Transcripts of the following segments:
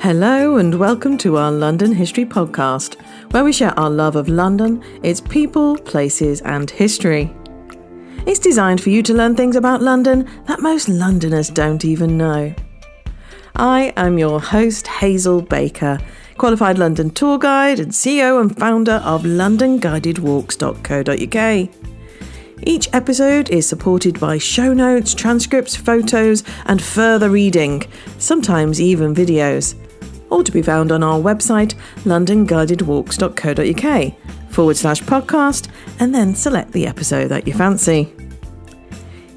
Hello and welcome to our London History Podcast, where we share our love of London, its people, places and history. It's designed for you to learn things about London that most Londoners don't even know. I am your host, Hazel Baker, qualified London tour guide and CEO and founder of londonguidedwalks.co.uk. Each episode is supported by show notes, transcripts, photos and further reading, sometimes even videos, all to be found on our website londonguidedwalks.co.uk/podcast and then select the episode that you fancy.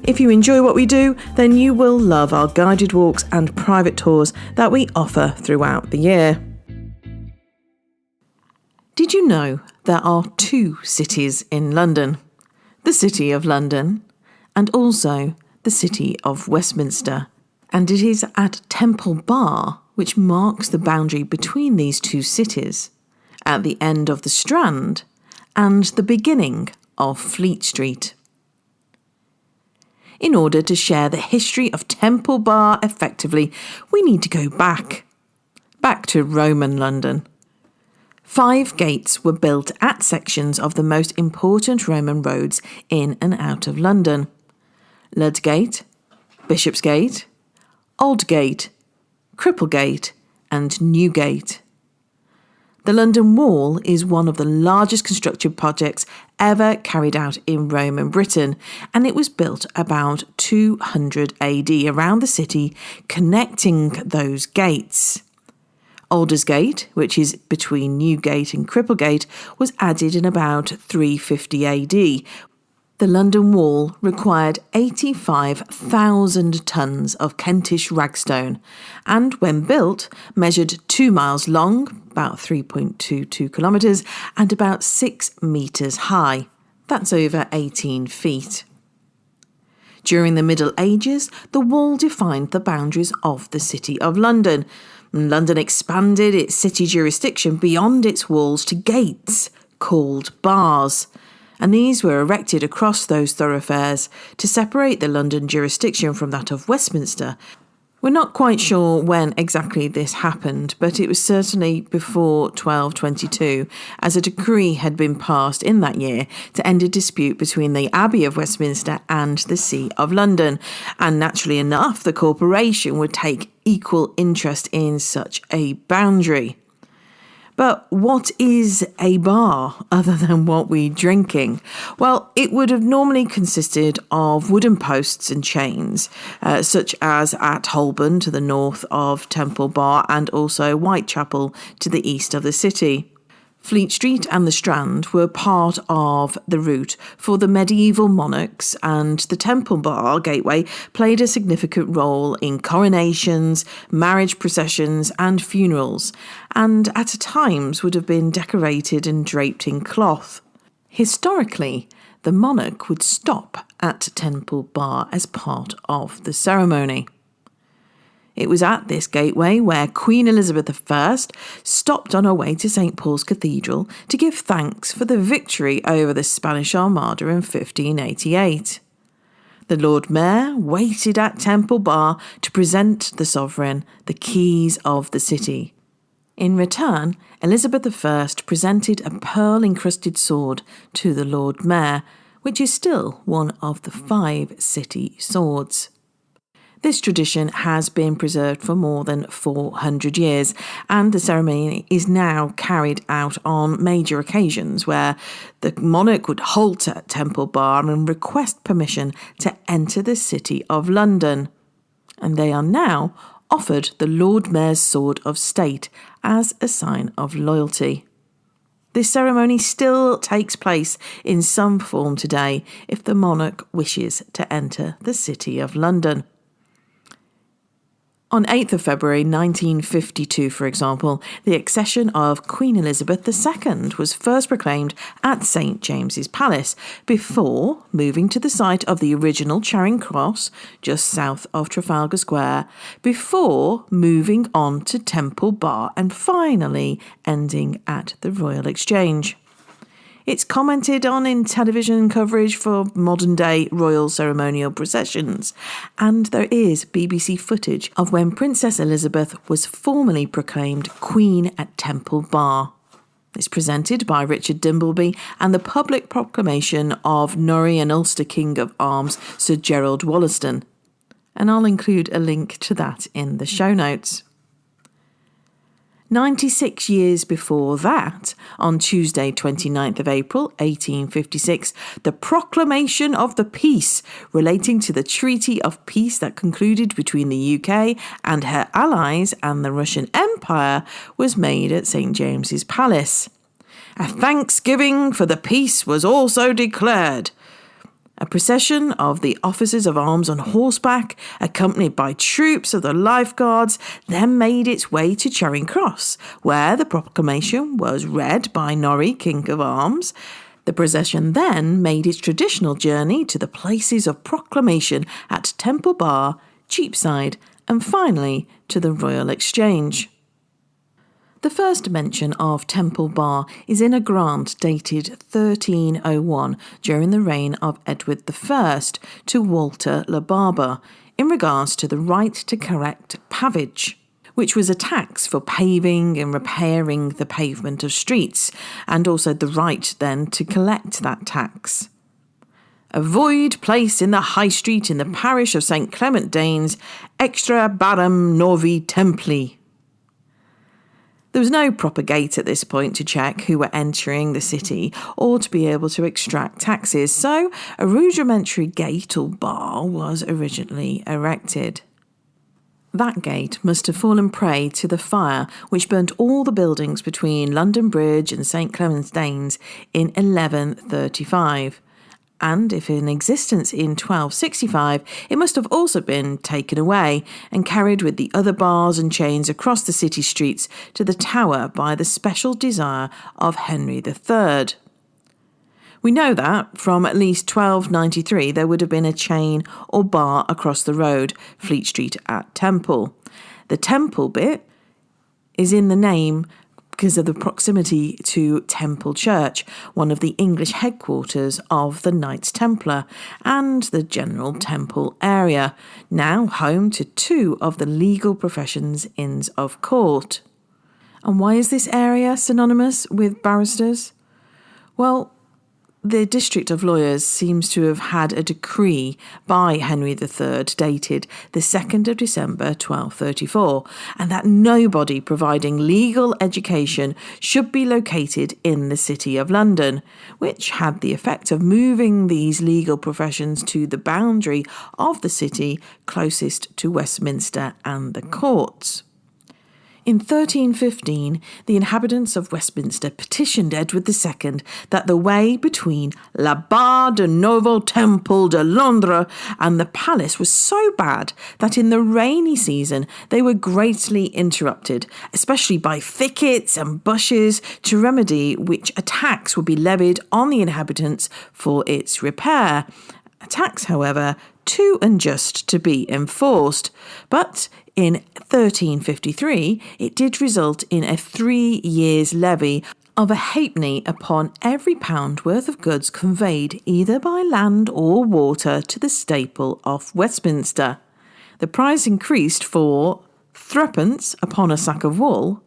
If you enjoy what we do, then you will love our guided walks and private tours that we offer throughout the year. Did you know there are two cities in London? The City of London and also the City of Westminster. And it is at Temple Bar, which marks the boundary between these two cities, at the end of the Strand and the beginning of Fleet Street. In order to share the history of Temple Bar effectively, we need to go back to Roman London. 5 gates were built at sections of the most important Roman roads in and out of London: Ludgate, Bishopsgate, Aldgate, Cripplegate and Newgate. The London Wall is one of the largest construction projects ever carried out in Roman Britain, and it was built about 200 AD around the city, connecting those gates. Aldersgate, which is between Newgate and Cripplegate, was added in about 350 AD. The London Wall required 85,000 tonnes of Kentish ragstone and, when built, measured 2 miles long, about 3.22 kilometres, and about 6 metres high. That's over 18 feet. During the Middle Ages, the wall defined the boundaries of the City of London. London expanded its city jurisdiction beyond its walls to gates called bars, and these were erected across those thoroughfares to separate the London jurisdiction from that of Westminster. We're not quite sure when exactly this happened, but it was certainly before 1222, as a decree had been passed in that year to end a dispute between the Abbey of Westminster and the See of London, and naturally enough, the corporation would take equal interest in such a boundary. But what is a bar other than what we're drinking? Well, it would have normally consisted of wooden posts and chains, such as at Holborn to the north of Temple Bar and also Whitechapel to the east of the city. Fleet Street and the Strand were part of the route for the medieval monarchs, and the Temple Bar gateway played a significant role in coronations, marriage processions and funerals, and at times would have been decorated and draped in cloth. Historically, the monarch would stop at Temple Bar as part of the ceremony. It was at this gateway where Queen Elizabeth I stopped on her way to St. Paul's Cathedral to give thanks for the victory over the Spanish Armada in 1588. The Lord Mayor waited at Temple Bar to present the sovereign the keys of the city. In return, Elizabeth I presented a pearl-encrusted sword to the Lord Mayor, which is still one of the 5 city swords. This tradition has been preserved for more than 400 years, and the ceremony is now carried out on major occasions where the monarch would halt at Temple Bar and request permission to enter the City of London. And they are now offered the Lord Mayor's Sword of State as a sign of loyalty. This ceremony still takes place in some form today if the monarch wishes to enter the City of London. On 8th of February 1952, for example, the accession of Queen Elizabeth II was first proclaimed at St James's Palace, before moving to the site of the original Charing Cross, just south of Trafalgar Square, before moving on to Temple Bar and finally ending at the Royal Exchange. It's commented on in television coverage for modern-day royal ceremonial processions, and there is BBC footage of when Princess Elizabeth was formally proclaimed Queen at Temple Bar. It's presented by Richard Dimbleby and the public proclamation of Norrie and Ulster King of Arms Sir Gerald Wollaston, and I'll include a link to that in the show notes. 96 years before that, on Tuesday 29th of April 1856, the proclamation of the peace relating to the Treaty of Peace that concluded between the UK and her allies and the Russian Empire was made at St James's Palace. A thanksgiving for the peace was also declared. A procession of the officers of arms on horseback, accompanied by troops of the Life Guards, then made its way to Charing Cross, where the proclamation was read by Norrie, King of Arms. The procession then made its traditional journey to the places of proclamation at Temple Bar, Cheapside, and finally to the Royal Exchange. The first mention of Temple Bar is in a grant dated 1301 during the reign of Edward I to Walter le Barber in regards to the right to correct pavage, which was a tax for paving and repairing the pavement of streets, and also the right then to collect that tax. A void place in the High Street in the parish of St Clement Danes, extra barem novi templi. There was no proper gate at this point to check who were entering the city or to be able to extract taxes, so a rudimentary gate or bar was originally erected. That gate must have fallen prey to the fire which burnt all the buildings between London Bridge and St Clement Danes in 1135. And if in existence in 1265, it must have also been taken away and carried with the other bars and chains across the city streets to the Tower by the special desire of Henry III. We know that from at least 1293 there would have been a chain or bar across the road, Fleet Street at Temple. The Temple bit is in the name because of the proximity to Temple Church, one of the English headquarters of the Knights Templar, and the general Temple area, now home to two of the legal professions' Inns of Court. And why is this area synonymous with barristers? Well, the District of Lawyers seems to have had a decree by Henry III dated the 2nd of December 1234, and that nobody providing legal education should be located in the City of London, which had the effect of moving these legal professions to the boundary of the city closest to Westminster and the courts. In 1315, the inhabitants of Westminster petitioned Edward II that the way between La Barre de Novo Temple de Londres and the palace was so bad that in the rainy season they were greatly interrupted, especially by thickets and bushes, to remedy which a tax would be levied on the inhabitants for its repair. A tax, however, too unjust to be enforced, but in 1353 it did result in a 3 years levy of a halfpenny upon every pound worth of goods conveyed either by land or water to the staple of Westminster. The price increased for 3d upon a sack of wool,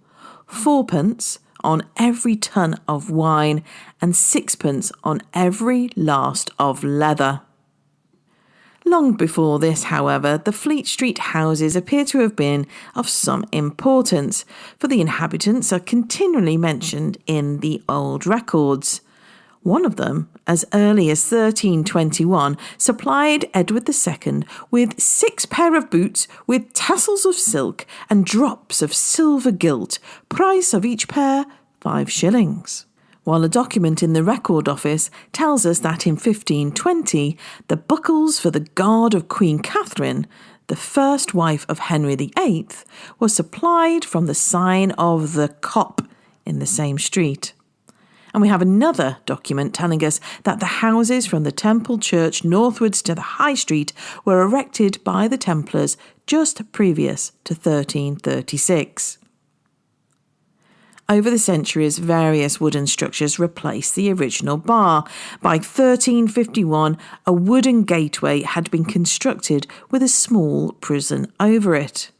4d on every ton of wine, and 6d on every last of leather. Long before this, however, the Fleet Street houses appear to have been of some importance, for the inhabitants are continually mentioned in the old records. One of them, as early as 1321, supplied Edward II with 6 pair of boots with tassels of silk and drops of silver gilt, price of each pair 5 shillings. While a document in the Record Office tells us that in 1520, the buckles for the guard of Queen Catherine, the first wife of Henry VIII, was supplied from the sign of the Cop in the same street. And we have another document telling us that the houses from the Temple Church northwards to the High Street were erected by the Templars just previous to 1336. Over the centuries, various wooden structures replaced the original bar. By 1351, a wooden gateway had been constructed with a small prison over it.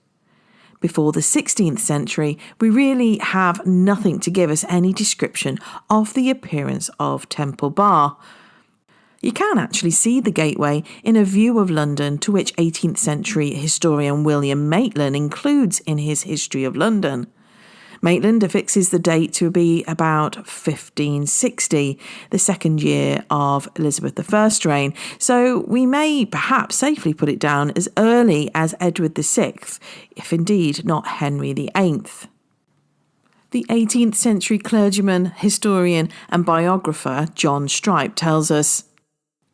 Before the 16th century, we really have nothing to give us any description of the appearance of Temple Bar. You can actually see the gateway in a view of London to which 18th century historian William Maitland includes in his History of London. Maitland affixes the date to be about 1560, the second year of Elizabeth I's reign, so we may perhaps safely put it down as early as Edward VI, if indeed not Henry VIII. The 18th century clergyman, historian and biographer John Strype tells us,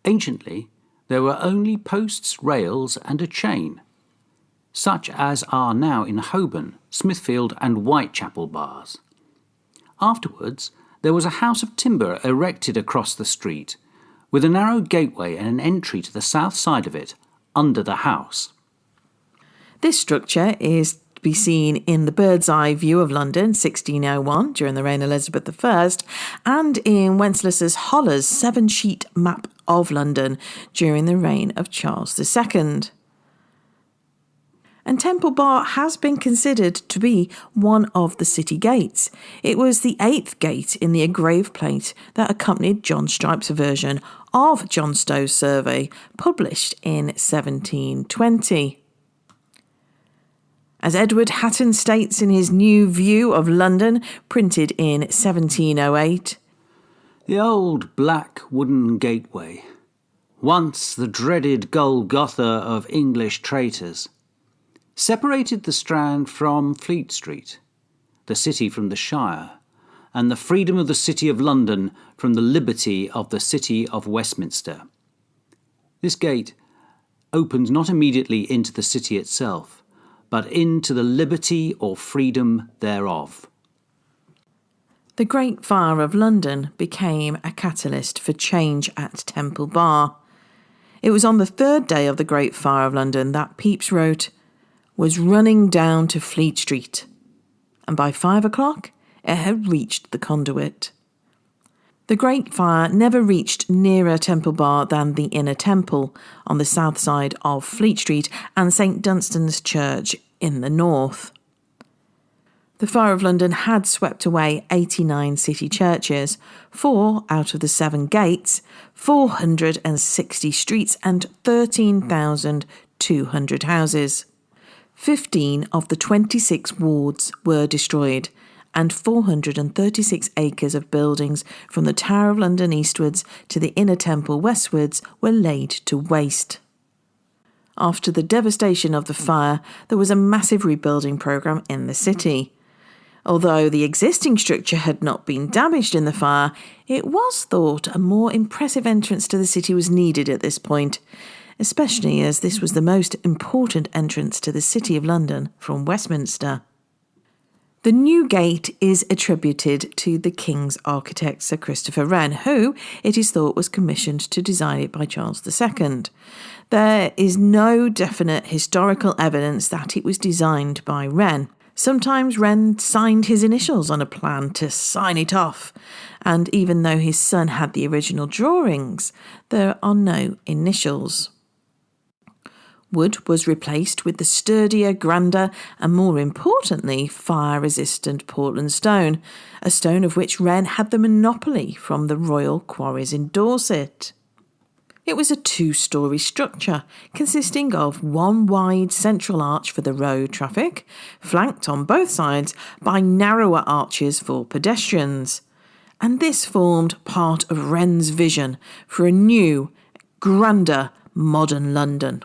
"Anciently, there were only posts, rails and a chain, such as are now in Holborn, Smithfield and Whitechapel bars. Afterwards, there was a house of timber erected across the street, with a narrow gateway and an entry to the south side of it, under the house." This structure is to be seen in the bird's eye view of London, 1601, during the reign of Elizabeth I, and in Wenceslas Holler's 7-sheet map of London during the reign of Charles II. And Temple Bar has been considered to be one of the city gates. It was the 8th gate in the engraved plate that accompanied John Strype's version of John Stow's survey, published in 1720. As Edward Hatton states in his New View of London, printed in 1708, "The old black wooden gateway, once the dreaded Golgotha of English traitors, separated the Strand from Fleet Street, the city from the Shire, and the freedom of the City of London from the liberty of the City of Westminster. This gate opens not immediately into the city itself, but into the liberty or freedom thereof." The Great Fire of London became a catalyst for change at Temple Bar. It was on the 3rd day of the Great Fire of London that Pepys wrote, "was running down to Fleet Street," and by 5 o'clock it had reached the conduit. The Great Fire never reached nearer Temple Bar than the Inner Temple on the south side of Fleet Street and St Dunstan's Church in the north. The Fire of London had swept away 89 city churches, 4 out of the 7 gates, 460 streets and 13,200 houses. 15 of the 26 wards were destroyed, and 436 acres of buildings from the Tower of London eastwards to the Inner Temple westwards were laid to waste. After the devastation of the fire, there was a massive rebuilding programme in the city. Although the existing structure had not been damaged in the fire, it was thought a more impressive entrance to the city was needed at this point, especially as this was the most important entrance to the City of London from Westminster. The new gate is attributed to the King's architect Sir Christopher Wren, who, it is thought, was commissioned to design it by Charles II. There is no definite historical evidence that it was designed by Wren. Sometimes Wren signed his initials on a plan to sign it off, and even though his son had the original drawings, there are no initials. Wood was replaced with the sturdier, grander, and more importantly, fire-resistant Portland stone, a stone of which Wren had the monopoly from the royal quarries in Dorset. It was a 2-storey structure, consisting of one wide central arch for the road traffic, flanked on both sides by narrower arches for pedestrians. And this formed part of Wren's vision for a new, grander, modern London.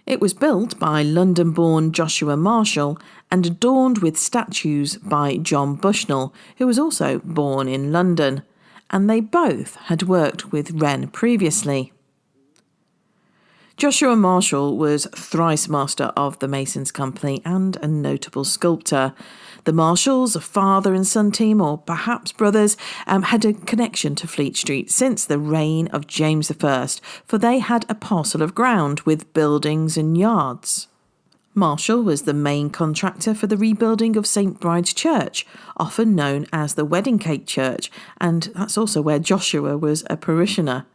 It was built by London-born Joshua Marshall and adorned with statues by John Bushnell, who was also born in London, and they both had worked with Wren previously. Joshua Marshall was thrice master of the Masons' Company and a notable sculptor. The Marshalls, a father and son team, or perhaps brothers, had a connection to Fleet Street since the reign of James I, for they had a parcel of ground with buildings and yards. Marshall was the main contractor for the rebuilding of St Bride's Church, often known as the Wedding Cake Church, and that's also where Joshua was a parishioner.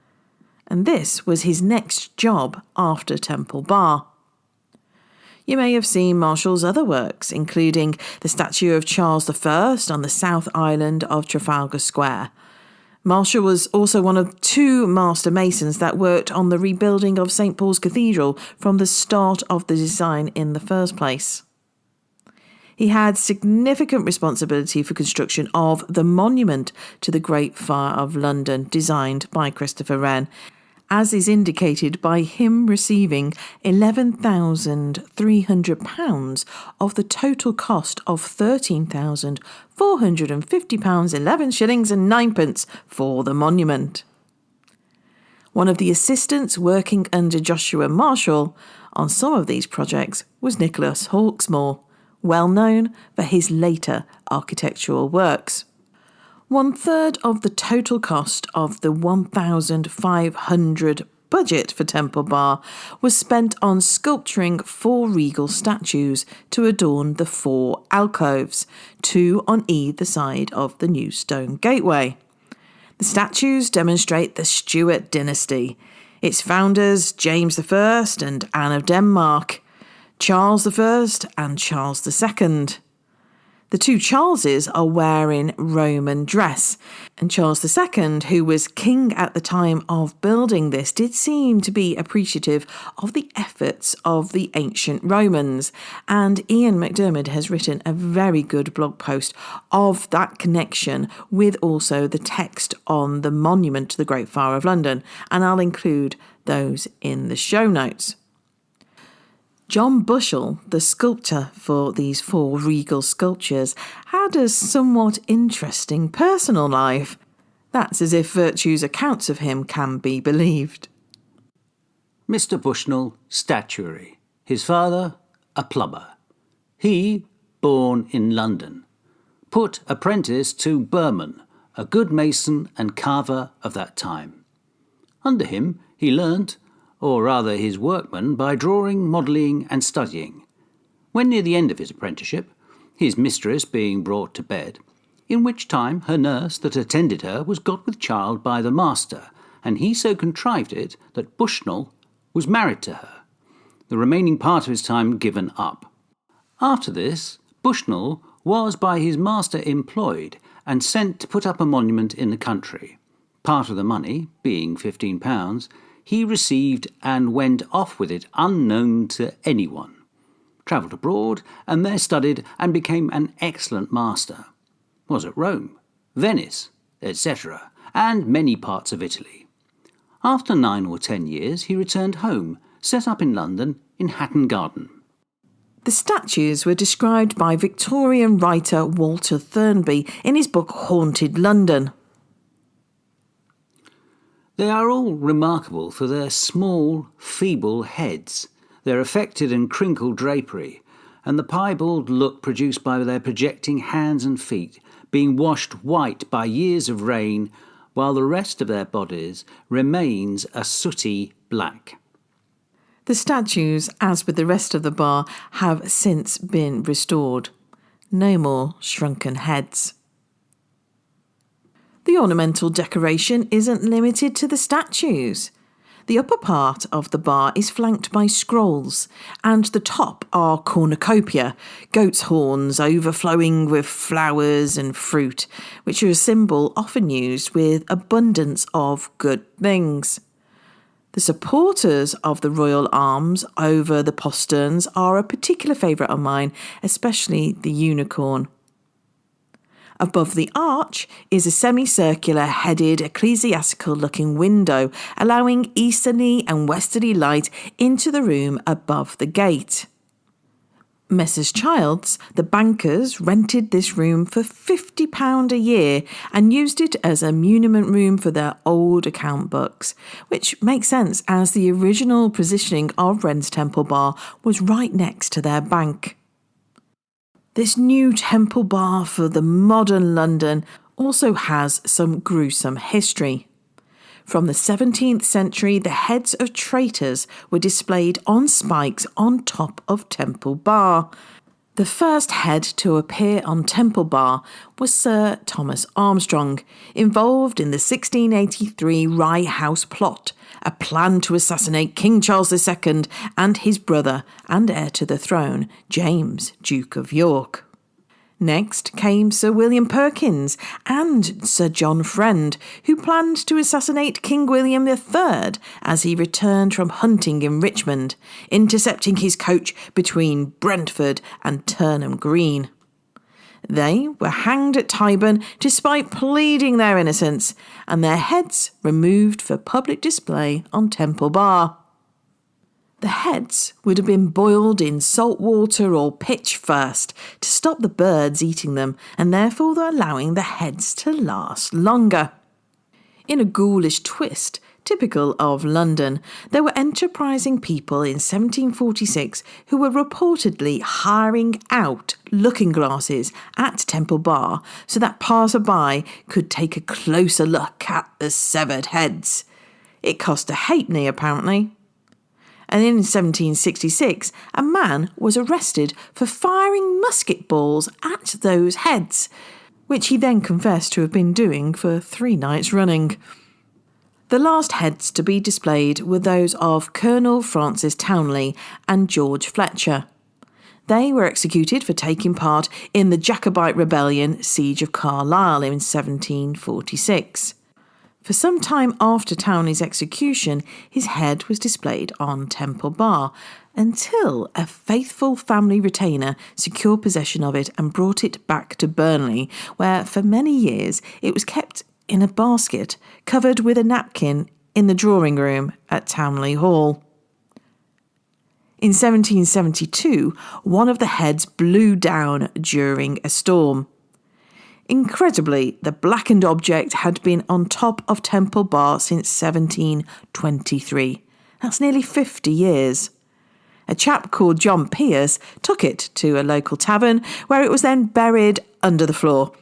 And this was his next job after Temple Bar. You may have seen Marshall's other works, including the statue of Charles I on the South Island of Trafalgar Square. Marshall was also one of two master masons that worked on the rebuilding of St Paul's Cathedral from the start of the design in the first place. He had significant responsibility for construction of the monument to the Great Fire of London, designed by Christopher Wren, as is indicated by him receiving £11,300 of the total cost of £13,450, 11 shillings and 9 for the monument. One of the assistants working under Joshua Marshall on some of these projects was Nicholas Hawksmoor, well known for his later architectural works. 1/3 of the total cost of the 1,500 budget for Temple Bar was spent on sculpturing 4 regal statues to adorn the 4 alcoves, 2 on either side of the new stone gateway. The statues demonstrate the Stuart dynasty, its founders James I and Anne of Denmark, Charles I and Charles II. The 2 Charleses are wearing Roman dress, and Charles II, who was king at the time of building this, did seem to be appreciative of the efforts of the ancient Romans, and Ian McDermott has written a very good blog post of that connection with also the text on the monument to the Great Fire of London, and I'll include those in the show notes. John Bushnell, the sculptor for these 4 regal sculptures, had a somewhat interesting personal life. That's as if Virtue's accounts of him can be believed. Mr. Bushnell, statuary. His father, a plumber. He, born in London. Put apprentice to Burman, a good mason and carver of that time. Under him he learnt, or rather his workman, by drawing, modelling and studying. When near the end of his apprenticeship, his mistress being brought to bed, in which time her nurse that attended her was got with child by the master, and he so contrived it that Bushnell was married to her, the remaining part of his time given up. After this, Bushnell was by his master employed and sent to put up a monument in the country. Part of the money, being £15, he received and went off with it unknown to anyone. Travelled abroad and there studied and became an excellent master. Was at Rome, Venice, etc., and many parts of Italy. After 9 or 10 years he returned home, set up in London in Hatton Garden. The statues were described by Victorian writer Walter Thurneby in his book Haunted London. They are all remarkable for their small, feeble heads, their affected and crinkled drapery, and the piebald look produced by their projecting hands and feet, being washed white by years of rain, while the rest of their bodies remains a sooty black. The statues, as with the rest of the bar, have since been restored. No more shrunken heads. The ornamental decoration isn't limited to the statues. The upper part of the bar is flanked by scrolls, and the top are cornucopia, goat's horns overflowing with flowers and fruit, which are a symbol often used with abundance of good things. The supporters of the royal arms over the posterns are a particular favourite of mine, especially the unicorn. Above the arch is a semicircular headed ecclesiastical-looking window, allowing easterly and westerly light into the room above the gate. Messrs. Childs, the bankers, rented this room for £50 a year and used it as a muniment room for their old account books, which makes sense as the original positioning of Wren's Temple Bar was right next to their bank. This new Temple Bar for the modern London also has some gruesome history. From the 17th century, the heads of traitors were displayed on spikes on top of Temple Bar. The first head to appear on Temple Bar was Sir Thomas Armstrong, involved in the 1683 Rye House plot, a plan to assassinate King Charles II and his brother and heir to the throne, James, Duke of York. Next came Sir William Perkins and Sir John Friend, who planned to assassinate King William III as he returned from hunting in Richmond, intercepting his coach between Brentford and Turnham Green. They were hanged at Tyburn despite pleading their innocence, and their heads removed for public display on Temple Bar. The heads would have been boiled in salt water or pitch first to stop the birds eating them, and therefore allowing the heads to last longer. In a ghoulish twist, typical of London, there were enterprising people in 1746 who were reportedly hiring out looking glasses at Temple Bar so that passer-by could take a closer look at the severed heads. It cost a halfpenny, apparently. And in 1766, a man was arrested for firing musket balls at those heads, which he then confessed to have been doing for 3 nights running. The last heads to be displayed were those of Colonel Francis Townley and George Fletcher. They were executed for taking part in the Jacobite rebellion Siege of Carlisle in 1746. For some time after Townley's execution, his head was displayed on Temple Bar, until a faithful family retainer secured possession of it and brought it back to Burnley, where for many years it was kept in a basket covered with a napkin in the drawing room at Townley Hall. In 1772, one of the heads blew down during a storm. Incredibly, the blackened object had been on top of Temple Bar since 1723. That's nearly 50 years. A chap called John Pierce took it to a local tavern where it was then buried under the floor.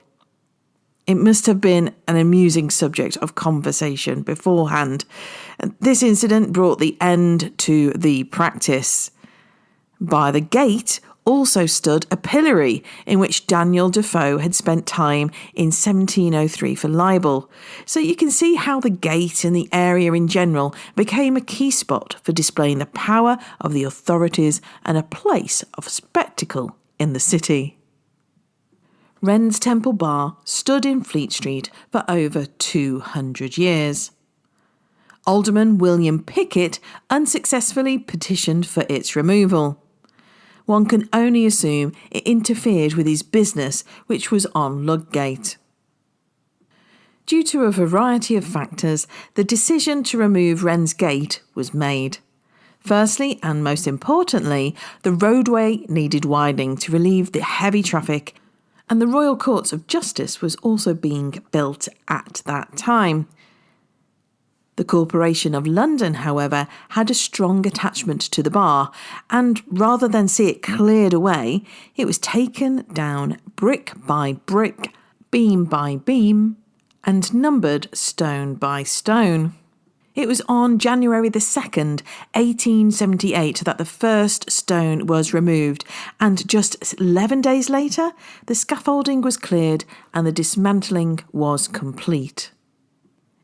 It must have been an amusing subject of conversation beforehand. This incident brought the end to the practice. By the gate also stood a pillory in which Daniel Defoe had spent time in 1703 for libel. So you can see how the gate and the area in general became a key spot for displaying the power of the authorities and a place of spectacle in the city. Wren's Temple Bar stood in Fleet Street for over 200 years. Alderman William Pickett unsuccessfully petitioned for its removal. One can only assume it interfered with his business, which was on Ludgate. Due to a variety of factors, the decision to remove Wren's Gate was made. Firstly, and most importantly, the roadway needed widening to relieve the heavy traffic, and the Royal Courts of Justice was also being built at that time. The Corporation of London, however, had a strong attachment to the bar, and rather than see it cleared away, it was taken down brick by brick, beam by beam, and numbered stone by stone. It was on January the 2nd, 1878, that the first stone was removed, and just 11 days later, the scaffolding was cleared and the dismantling was complete.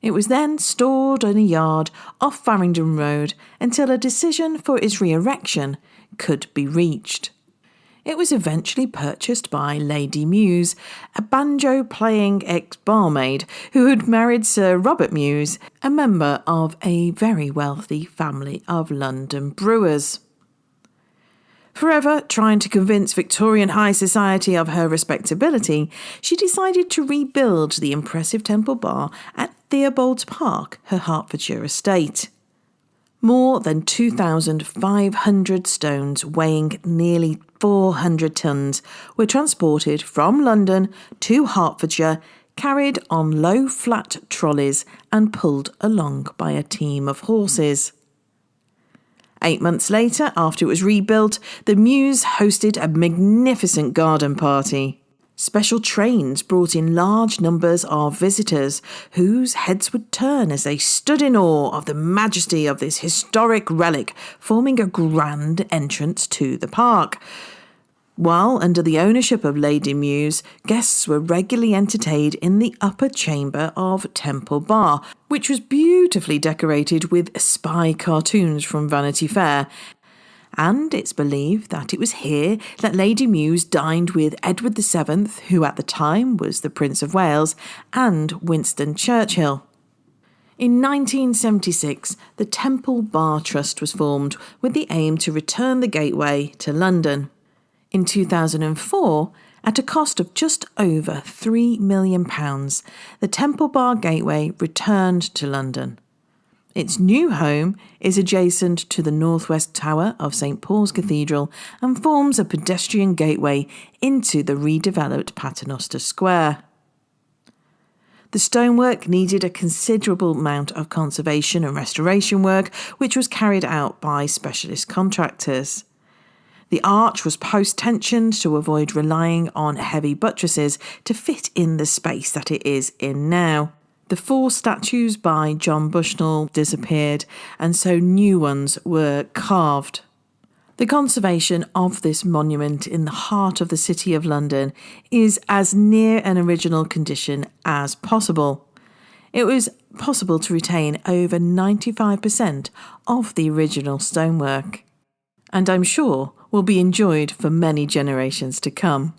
It was then stored in a yard off Farringdon Road until a decision for its re-erection could be reached. It was eventually purchased by Lady Muse, a banjo-playing ex-barmaid who had married Sir Robert Muse, a member of a very wealthy family of London brewers. Forever trying to convince Victorian high society of her respectability, she decided to rebuild the impressive Temple Bar at Theobalds Park, her Hertfordshire estate. More than 2,500 stones weighing nearly 400 tons were transported from London to Hertfordshire, carried on low flat trolleys and pulled along by a team of horses. 8 months later, after it was rebuilt, the Muse hosted a magnificent garden party. Special trains brought in large numbers of visitors whose heads would turn as they stood in awe of the majesty of this historic relic, forming a grand entrance to the park. While under the ownership of Lady Muse, guests were regularly entertained in the upper chamber of Temple Bar, which was beautifully decorated with spy cartoons from Vanity Fair. And it's believed that it was here that Lady Muse dined with Edward VII, who at the time was the Prince of Wales, and Winston Churchill. In 1976, the Temple Bar Trust was formed with the aim to return the gateway to London. In 2004, at a cost of just over £3 million, the Temple Bar Gateway returned to London. Its new home is adjacent to the northwest tower of St Paul's Cathedral and forms a pedestrian gateway into the redeveloped Paternoster Square. The stonework needed a considerable amount of conservation and restoration work, which was carried out by specialist contractors. The arch was post-tensioned to avoid relying on heavy buttresses to fit in the space that it is in now. The 4 statues by John Bushnell disappeared, and so new ones were carved. The conservation of this monument in the heart of the City of London is as near an original condition as possible. It was possible to retain over 95% of the original stonework, and I'm sure will be enjoyed for many generations to come.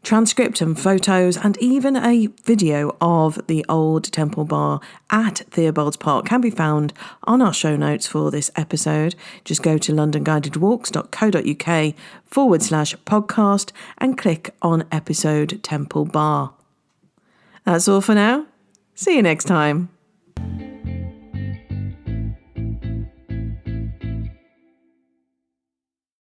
Transcript and photos and even a video of the old Temple Bar at Theobalds Park can be found on our show notes for this episode. Just go to londonguidedwalks.co.uk/podcast and click on episode Temple Bar. That's all for now. See you next time.